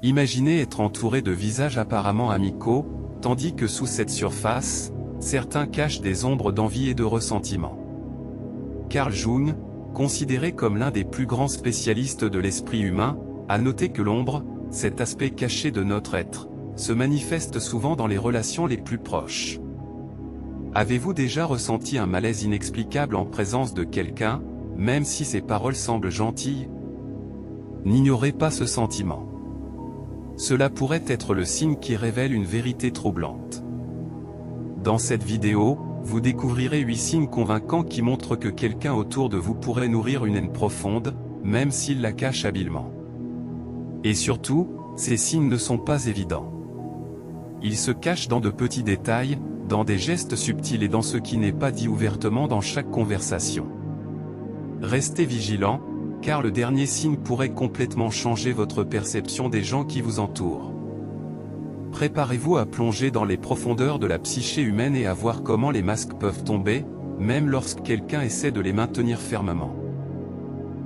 Imaginez être entouré de visages apparemment amicaux, tandis que sous cette surface, certains cachent des ombres d'envie et de ressentiment. Carl Jung, considéré comme l'un des plus grands spécialistes de l'esprit humain, a noté que l'ombre, cet aspect caché de notre être, se manifeste souvent dans les relations les plus proches. Avez-vous déjà ressenti un malaise inexplicable en présence de quelqu'un, même si ses paroles semblent gentilles? N'ignorez pas ce sentiment. Cela pourrait être le signe qui révèle une vérité troublante. Dans cette vidéo, vous découvrirez 8 signes convaincants qui montrent que quelqu'un autour de vous pourrait nourrir une haine profonde, même s'il la cache habilement. Et surtout, ces signes ne sont pas évidents. Ils se cachent dans de petits détails, dans des gestes subtils et dans ce qui n'est pas dit ouvertement dans chaque conversation. Restez vigilants, car le dernier signe pourrait complètement changer votre perception des gens qui vous entourent. Préparez-vous à plonger dans les profondeurs de la psyché humaine et à voir comment les masques peuvent tomber, même lorsque quelqu'un essaie de les maintenir fermement.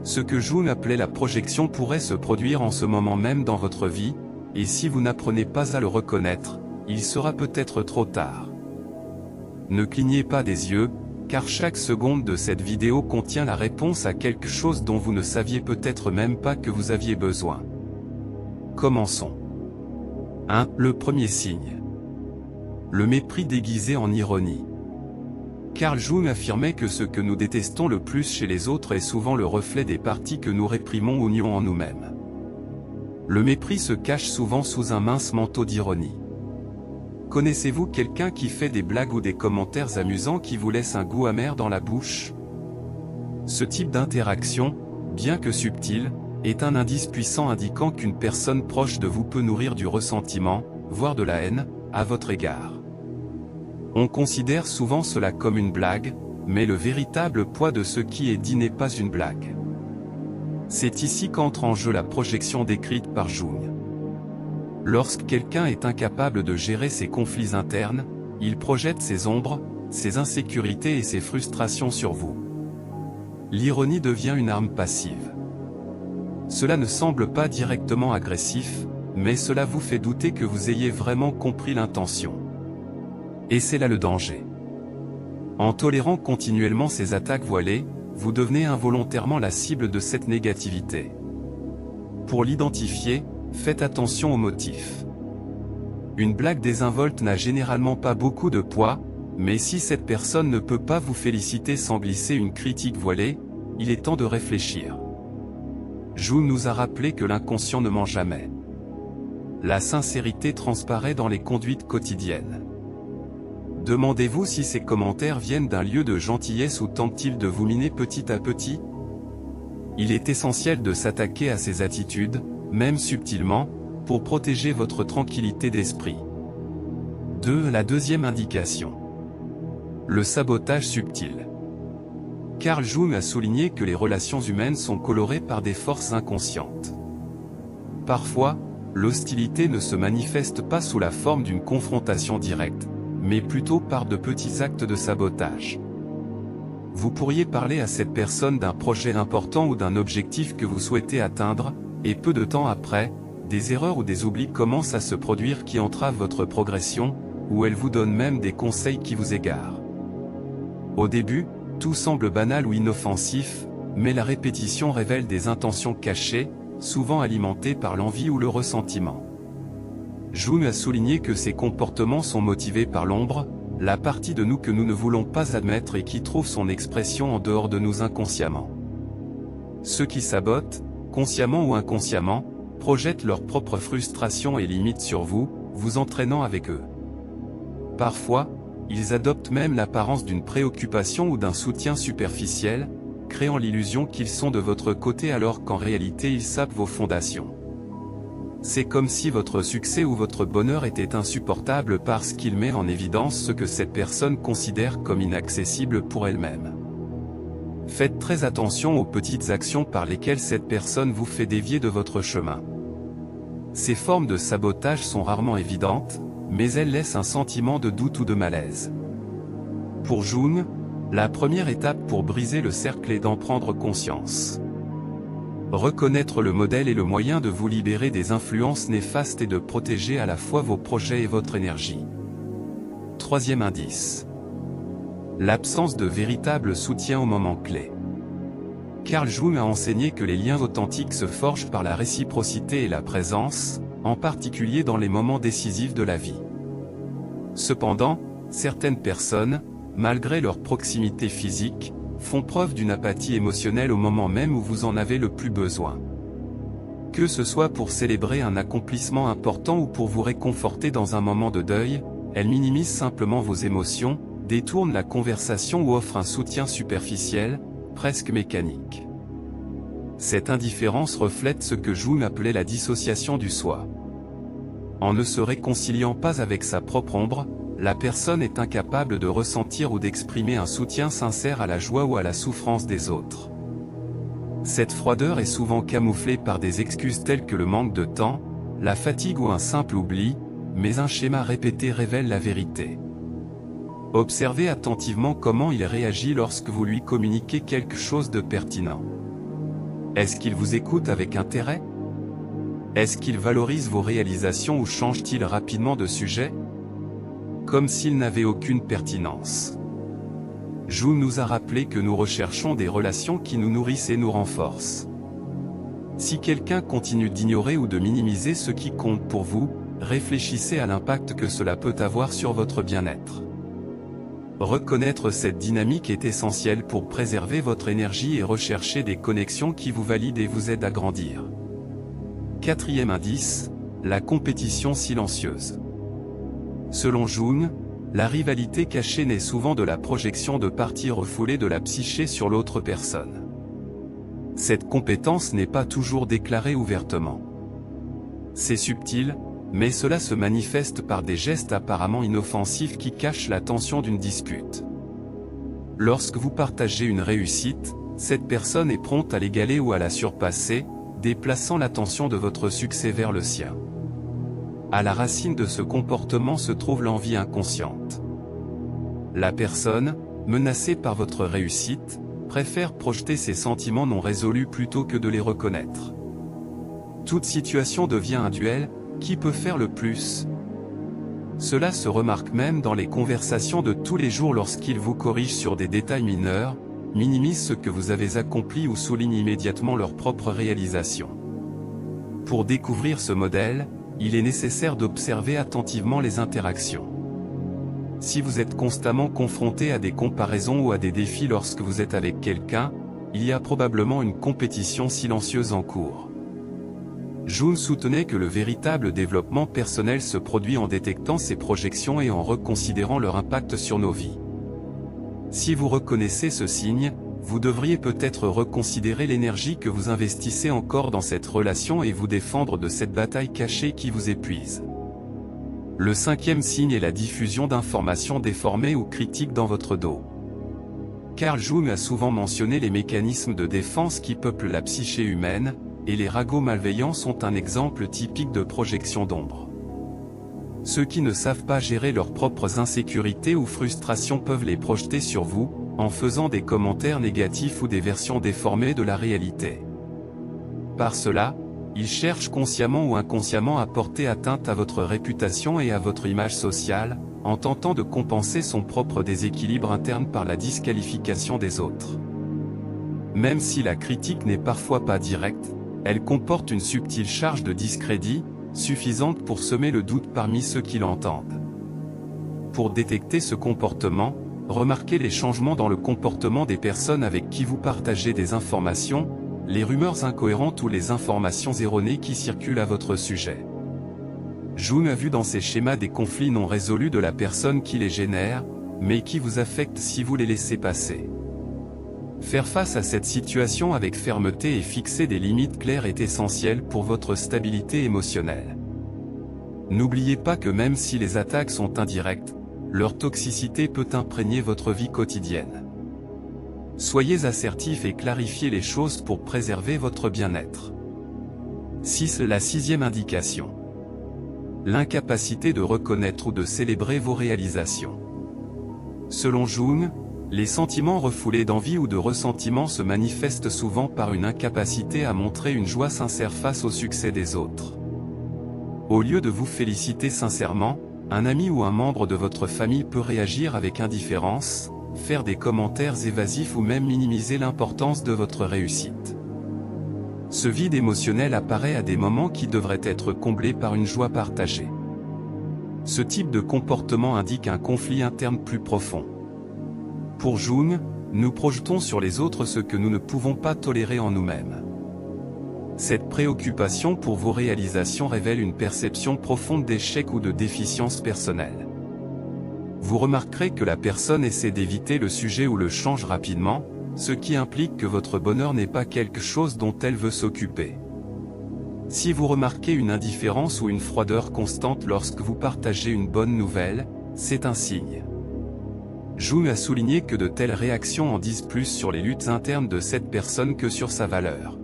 Ce que Jung appelait la projection pourrait se produire en ce moment même dans votre vie, et si vous n'apprenez pas à le reconnaître, il sera peut-être trop tard. Ne clignez pas des yeux, car chaque seconde de cette vidéo contient la réponse à quelque chose dont vous ne saviez peut-être même pas que vous aviez besoin. Commençons. 1. Le premier signe. Le mépris déguisé en ironie. Carl Jung affirmait que ce que nous détestons le plus chez les autres est souvent le reflet des parties que nous réprimons ou nions en nous-mêmes. Le mépris se cache souvent sous un mince manteau d'ironie. Connaissez-vous quelqu'un qui fait des blagues ou des commentaires amusants qui vous laissent un goût amer dans la bouche? Ce type d'interaction, bien que subtil, est un indice puissant indiquant qu'une personne proche de vous peut nourrir du ressentiment, voire de la haine, à votre égard. On considère souvent cela comme une blague, mais le véritable poids de ce qui est dit n'est pas une blague. C'est ici qu'entre en jeu la projection décrite par Jung. Lorsque quelqu'un est incapable de gérer ses conflits internes, il projette ses ombres, ses insécurités et ses frustrations sur vous. L'ironie devient une arme passive. Cela ne semble pas directement agressif, mais cela vous fait douter que vous ayez vraiment compris l'intention. Et c'est là le danger. En tolérant continuellement ces attaques voilées, vous devenez involontairement la cible de cette négativité. Pour l'identifier, faites attention aux motifs. Une blague désinvolte n'a généralement pas beaucoup de poids, mais si cette personne ne peut pas vous féliciter sans glisser une critique voilée, il est temps de réfléchir. Jung nous a rappelé que l'inconscient ne ment jamais. La sincérité transparaît dans les conduites quotidiennes. Demandez-vous si ces commentaires viennent d'un lieu de gentillesse ou tentent-ils de vous miner petit à petit? Il est essentiel de s'attaquer à ces attitudes, même subtilement, pour protéger votre tranquillité d'esprit. 2. La deuxième indication. Le sabotage subtil. Carl Jung a souligné que les relations humaines sont colorées par des forces inconscientes. Parfois, l'hostilité ne se manifeste pas sous la forme d'une confrontation directe, mais plutôt par de petits actes de sabotage. Vous pourriez parler à cette personne d'un projet important ou d'un objectif que vous souhaitez atteindre, et peu de temps après, des erreurs ou des oublis commencent à se produire qui entravent votre progression, ou elles vous donnent même des conseils qui vous égarent. Au début, tout semble banal ou inoffensif, mais la répétition révèle des intentions cachées, souvent alimentées par l'envie ou le ressentiment. Jung a souligné que ces comportements sont motivés par l'ombre, la partie de nous que nous ne voulons pas admettre et qui trouve son expression en dehors de nous inconsciemment. Ceux qui sabotent, consciemment ou inconsciemment, projettent leurs propres frustrations et limites sur vous, vous entraînant avec eux. Parfois, ils adoptent même l'apparence d'une préoccupation ou d'un soutien superficiel, créant l'illusion qu'ils sont de votre côté alors qu'en réalité ils sapent vos fondations. C'est comme si votre succès ou votre bonheur était insupportable parce qu'il met en évidence ce que cette personne considère comme inaccessible pour elle-même. Faites très attention aux petites actions par lesquelles cette personne vous fait dévier de votre chemin. Ces formes de sabotage sont rarement évidentes, mais elles laissent un sentiment de doute ou de malaise. Pour Jung, la première étape pour briser le cercle est d'en prendre conscience. Reconnaître le modèle est le moyen de vous libérer des influences néfastes et de protéger à la fois vos projets et votre énergie. Troisième indice. L'absence de véritable soutien au moment clé. Carl Jung a enseigné que les liens authentiques se forgent par la réciprocité et la présence, en particulier dans les moments décisifs de la vie. Cependant, certaines personnes, malgré leur proximité physique, font preuve d'une apathie émotionnelle au moment même où vous en avez le plus besoin. Que ce soit pour célébrer un accomplissement important ou pour vous réconforter dans un moment de deuil, elles minimisent simplement vos émotions, détournent la conversation ou offrent un soutien superficiel, presque mécanique. Cette indifférence reflète ce que Jung appelait la dissociation du soi. En ne se réconciliant pas avec sa propre ombre, la personne est incapable de ressentir ou d'exprimer un soutien sincère à la joie ou à la souffrance des autres. Cette froideur est souvent camouflée par des excuses telles que le manque de temps, la fatigue ou un simple oubli, mais un schéma répété révèle la vérité. Observez attentivement comment il réagit lorsque vous lui communiquez quelque chose de pertinent. Est-ce qu'il vous écoute avec intérêt? Est-ce qu'il valorise vos réalisations ou change-t-il rapidement de sujet? Comme s'il n'avait aucune pertinence. Jung nous a rappelé que nous recherchons des relations qui nous nourrissent et nous renforcent. Si quelqu'un continue d'ignorer ou de minimiser ce qui compte pour vous, réfléchissez à l'impact que cela peut avoir sur votre bien-être. Reconnaître cette dynamique est essentiel pour préserver votre énergie et rechercher des connexions qui vous valident et vous aident à grandir. Quatrième indice, la compétition silencieuse. Selon Jung, la rivalité cachée naît souvent de la projection de parties refoulées de la psyché sur l'autre personne. Cette compétence n'est pas toujours déclarée ouvertement. C'est subtil, mais cela se manifeste par des gestes apparemment inoffensifs qui cachent la tension d'une dispute. Lorsque vous partagez une réussite, cette personne est prompte à l'égaler ou à la surpasser, déplaçant l'attention de votre succès vers le sien. À la racine de ce comportement se trouve l'envie inconsciente. La personne, menacée par votre réussite, préfère projeter ses sentiments non résolus plutôt que de les reconnaître. Toute situation devient un duel, qui peut faire le plus? Cela se remarque même dans les conversations de tous les jours lorsqu'ils vous corrigent sur des détails mineurs, minimisent ce que vous avez accompli ou soulignent immédiatement leur propre réalisation. Pour découvrir ce modèle, il est nécessaire d'observer attentivement les interactions. Si vous êtes constamment confronté à des comparaisons ou à des défis lorsque vous êtes avec quelqu'un, il y a probablement une compétition silencieuse en cours. Jung soutenait que le véritable développement personnel se produit en détectant ces projections et en reconsidérant leur impact sur nos vies. Si vous reconnaissez ce signe, vous devriez peut-être reconsidérer l'énergie que vous investissez encore dans cette relation et vous défendre de cette bataille cachée qui vous épuise. Le cinquième signe est la diffusion d'informations déformées ou critiques dans votre dos. Carl Jung a souvent mentionné les mécanismes de défense qui peuplent la psyché humaine, et les ragots malveillants sont un exemple typique de projection d'ombre. Ceux qui ne savent pas gérer leurs propres insécurités ou frustrations peuvent les projeter sur vous, en faisant des commentaires négatifs ou des versions déformées de la réalité. Par cela, ils cherchent consciemment ou inconsciemment à porter atteinte à votre réputation et à votre image sociale, en tentant de compenser son propre déséquilibre interne par la disqualification des autres. Même si la critique n'est parfois pas directe, elle comporte une subtile charge de discrédit, suffisante pour semer le doute parmi ceux qui l'entendent. Pour détecter ce comportement, remarquez les changements dans le comportement des personnes avec qui vous partagez des informations, les rumeurs incohérentes ou les informations erronées qui circulent à votre sujet. Jung a vu dans ces schémas des conflits non résolus de la personne qui les génère, mais qui vous affectent si vous les laissez passer. Faire face à cette situation avec fermeté et fixer des limites claires est essentiel pour votre stabilité émotionnelle. N'oubliez pas que même si les attaques sont indirectes, leur toxicité peut imprégner votre vie quotidienne. Soyez assertif et clarifiez les choses pour préserver votre bien-être. 6. La sixième indication. L'incapacité de reconnaître ou de célébrer vos réalisations. Selon Jung, Les sentiments refoulés d'envie ou de ressentiment se manifestent souvent par une incapacité à montrer une joie sincère face au succès des autres. Au lieu de vous féliciter sincèrement, un ami ou un membre de votre famille peut réagir avec indifférence, faire des commentaires évasifs ou même minimiser l'importance de votre réussite. Ce vide émotionnel apparaît à des moments qui devraient être comblés par une joie partagée. Ce type de comportement indique un conflit interne plus profond. Pour Jung, nous projetons sur les autres ce que nous ne pouvons pas tolérer en nous-mêmes. Cette préoccupation pour vos réalisations révèle une perception profonde d'échec ou de déficience personnelle. Vous remarquerez que la personne essaie d'éviter le sujet ou le change rapidement, ce qui implique que votre bonheur n'est pas quelque chose dont elle veut s'occuper. Si vous remarquez une indifférence ou une froideur constante lorsque vous partagez une bonne nouvelle, c'est un signe. Jung a souligné que de telles réactions en disent plus sur les luttes internes de cette personne que sur sa valeur.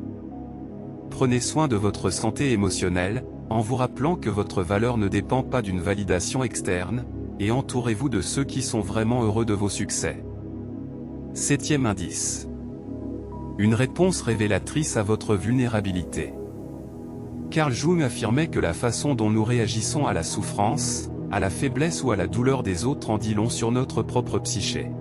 Prenez soin de votre santé émotionnelle, en vous rappelant que votre valeur ne dépend pas d'une validation externe, et entourez-vous de ceux qui sont vraiment heureux de vos succès. 7e indice. Une réponse révélatrice à votre vulnérabilité. Carl Jung affirmait que la façon dont nous réagissons à la souffrance, à la faiblesse ou à la douleur des autres en dit long sur notre propre psyché.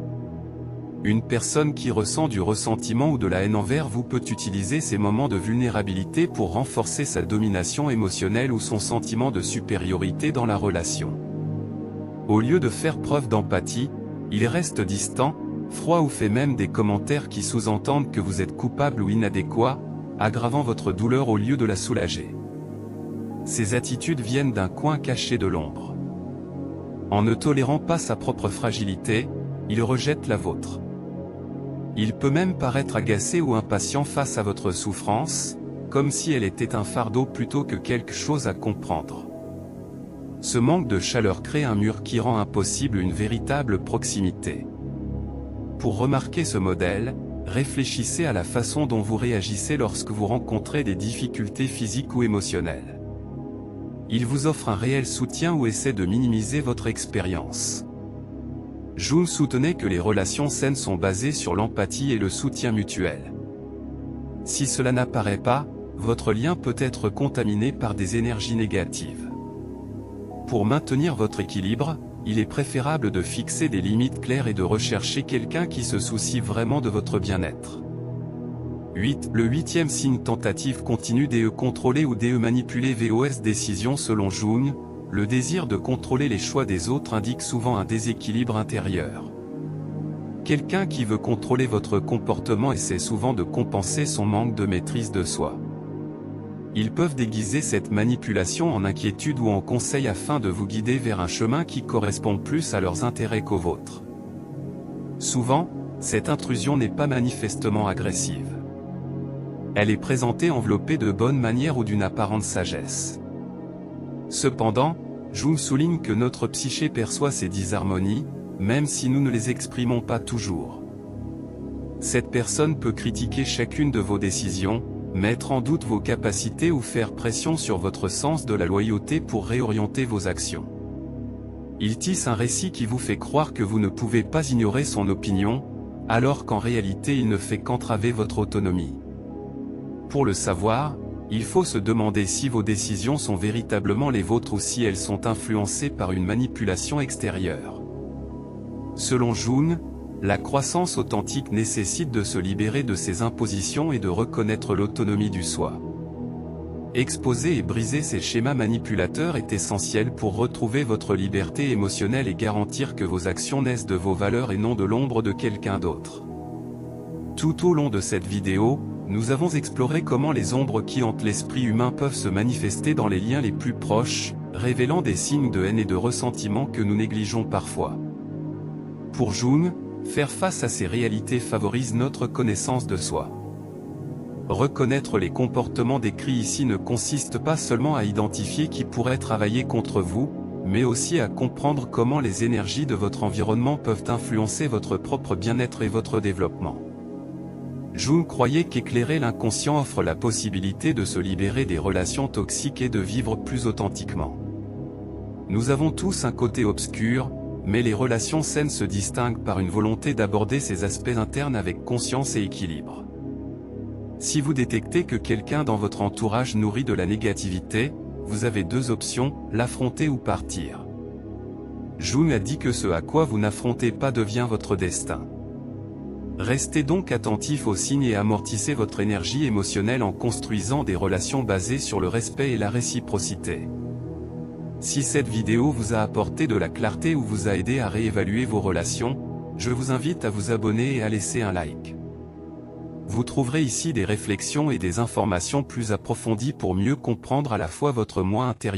Une personne qui ressent du ressentiment ou de la haine envers vous peut utiliser ces moments de vulnérabilité pour renforcer sa domination émotionnelle ou son sentiment de supériorité dans la relation. Au lieu de faire preuve d'empathie, il reste distant, froid ou fait même des commentaires qui sous-entendent que vous êtes coupable ou inadéquat, aggravant votre douleur au lieu de la soulager. Ces attitudes viennent d'un coin caché de l'ombre. En ne tolérant pas sa propre fragilité, il rejette la vôtre. Il peut même paraître agacé ou impatient face à votre souffrance, comme si elle était un fardeau plutôt que quelque chose à comprendre. Ce manque de chaleur crée un mur qui rend impossible une véritable proximité. Pour remarquer ce modèle, réfléchissez à la façon dont vous réagissez lorsque vous rencontrez des difficultés physiques ou émotionnelles. Il vous offre un réel soutien ou essaie de minimiser votre expérience. Jung soutenait que les relations saines sont basées sur l'empathie et le soutien mutuel. Si cela n'apparaît pas, votre lien peut être contaminé par des énergies négatives. Pour maintenir votre équilibre, il est préférable de fixer des limites claires et de rechercher quelqu'un qui se soucie vraiment de votre bien-être. 8. Le 8e signe tentative continue DE contrôler ou DE manipuler VOS décision. Selon Jung, le désir de contrôler les choix des autres indique souvent un déséquilibre intérieur. Quelqu'un qui veut contrôler votre comportement essaie souvent de compenser son manque de maîtrise de soi. Ils peuvent déguiser cette manipulation en inquiétude ou en conseil afin de vous guider vers un chemin qui correspond plus à leurs intérêts qu'aux vôtres. Souvent, cette intrusion n'est pas manifestement agressive. Elle est présentée enveloppée de bonne manière ou d'une apparente sagesse. Cependant, Jung souligne que notre psyché perçoit ces disharmonies, même si nous ne les exprimons pas toujours. Cette personne peut critiquer chacune de vos décisions, mettre en doute vos capacités ou faire pression sur votre sens de la loyauté pour réorienter vos actions. Il tisse un récit qui vous fait croire que vous ne pouvez pas ignorer son opinion, alors qu'en réalité il ne fait qu'entraver votre autonomie. Pour le savoir, il faut se demander si vos décisions sont véritablement les vôtres ou si elles sont influencées par une manipulation extérieure. Selon Jung, la croissance authentique nécessite de se libérer de ces impositions et de reconnaître l'autonomie du soi. Exposer et briser ces schémas manipulateurs est essentiel pour retrouver votre liberté émotionnelle et garantir que vos actions naissent de vos valeurs et non de l'ombre de quelqu'un d'autre. Tout au long de cette vidéo, nous avons exploré comment les ombres qui hantent l'esprit humain peuvent se manifester dans les liens les plus proches, révélant des signes de haine et de ressentiment que nous négligeons parfois. Pour Jung, faire face à ces réalités favorise notre connaissance de soi. Reconnaître les comportements décrits ici ne consiste pas seulement à identifier qui pourrait travailler contre vous, mais aussi à comprendre comment les énergies de votre environnement peuvent influencer votre propre bien-être et votre développement. Jung croyait qu'éclairer l'inconscient offre la possibilité de se libérer des relations toxiques et de vivre plus authentiquement. Nous avons tous un côté obscur, Mais les relations saines se distinguent par une volonté d'aborder ces aspects internes avec conscience et équilibre. Si vous détectez que quelqu'un dans votre entourage nourrit de la négativité, vous avez deux options, l'affronter ou partir. Jung a dit que ce à quoi vous n'affrontez pas devient votre destin. Restez donc attentif aux signes et amortissez votre énergie émotionnelle en construisant des relations basées sur le respect et la réciprocité. Si cette vidéo vous a apporté de la clarté ou vous a aidé à réévaluer vos relations, je vous invite à vous abonner et à laisser un like. Vous trouverez ici des réflexions et des informations plus approfondies pour mieux comprendre à la fois votre moi intérieur